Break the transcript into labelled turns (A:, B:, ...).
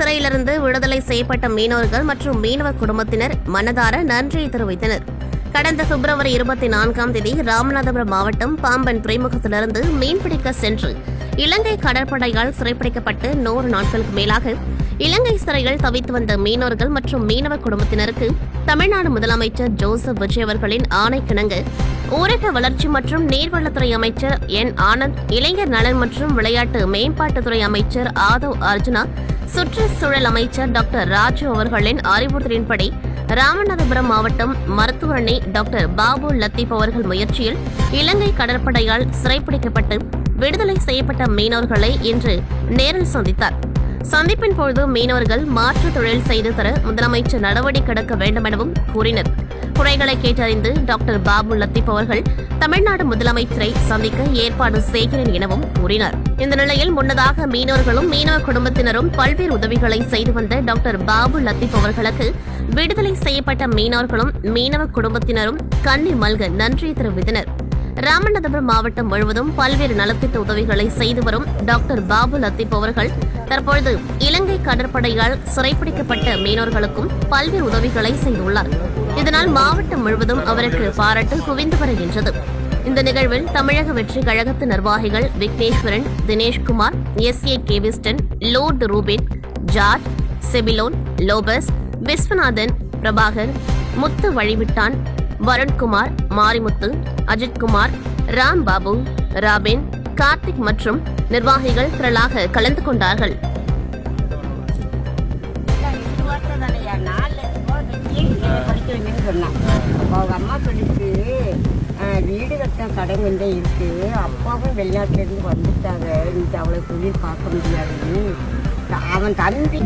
A: சிறையிலிருந்து விடுதலை செய்யப்பட்ட மீனவர்கள் மற்றும் மீனவ குடும்பத்தினர் மனதார நன்றியை தெரிவித்தனர். கடந்த பிப்ரவரி 24ஆம் தேதி ராமநாதபுரம் மாவட்டம் பாம்பன் துறைமுகத்திலிருந்து மீன்பிடிக்க சென்று இலங்கை கடற்படையால் சிறைப்பிடிக்கப்பட்டு 100 நாட்களுக்கு மேலாக இலங்கை சிறையில் தவித்து வந்த மீனவர்கள் மற்றும் மீனவ குடும்பத்தினருக்கு தமிழ்நாடு முதலமைச்சர் ஜோசப் விஜய் அவர்களின் ஆணைக்கிணங்க ஊரக வளர்ச்சி மற்றும் நீர்வளத்துறை அமைச்சர் என் ஆனந்த், இளைஞர் நலன் மற்றும் விளையாட்டு மேம்பாட்டுத்துறை அமைச்சர் ஆதவ் அர்ஜுனா, சுற்றுச்சூழல் அமைச்சர் டாக்டர் ராஜு அவர்களின் அறிவுறுத்தலின்படி ராமநாதபுரம் மாவட்டம் மருத்துவ அணி டாக்டர் பாபு லத்தீப் அவர்கள் முயற்சியில் இலங்கை கடற்படையால் சிறைப்பிடிக்கப்பட்டு விடுதலை செய்யப்பட்ட மீனவர்களை இன்று நேரில் சந்தித்தார். சந்திப்பின் பொழுது மீனவர்கள் மாற்று தொழில் செய்து தர முதலமைச்சர் நடவடிக்கை எடுக்க வேண்டும் எனவும் கூறினர். குறைகளை கேட்டறிந்து டாக்டர் பாபு லத்தீப் அவர்கள் தமிழ்நாடு முதலமைச்சரை சந்திக்க ஏற்பாடு செய்கிறேன் எனவும் கூறினார். இந்த நிலையில் முன்னதாக மீனவர்களும் மீனவ குடும்பத்தினரும் பல்வேறு உதவிகளை செய்து வந்த டாக்டர் பாபு லத்தீப் அவர்களுக்கு விடுதலை செய்யப்பட்ட மீனவர்களும் மீனவ குடும்பத்தினரும் கண்ணீர் மல்க நன்றி தெரிவித்தனர். ராமநாதபுரம் மாவட்டம் முழுவதும் பல்வேறு நலத்திட்ட உதவிகளை செய்து வரும் டாக்டர் பாபு லத்தீப் அவர்கள் தற்பொழுது இலங்கை கடற்படையால் சிறைப்பிடிக்கப்பட்ட மீனவர்களுக்கும் பல்வேறு உதவிகளை செய்துள்ளார். இதனால் மாவட்டம் முழுவதும் அவருக்கு பாராட்டு குவிந்து வருகின்றது. இந்த நிகழ்வில் தமிழக வெற்றி கழகத்து நிர்வாகிகள் விக்னேஸ்வரன், தினேஷ்குமார், SA கேவிஸ்டன், லோர்ட் ரூபின், ஜார்ஜ், செபிலோன், லோபஸ், விஸ்வநாதன், பிரபாகர், முத்து வழிவிட்டான், வருண்குமார், மாரிமுத்து, அஜித்குமார், ராம்பாபு, ராபின், கார்த்திக் மற்றும் நிர்வாகிகள் திரளாக கலந்து கொண்டார்கள்.
B: அம்மா சொல்லிட்டு வீடு கட்ட கடன் வந்து இருக்கு, அப்பாவும் வெளிநாட்டிலேருந்து வந்துட்டாங்க, இன்னைக்கு அவளை தொழில் பார்க்க முடியாது, அவன் தம்பி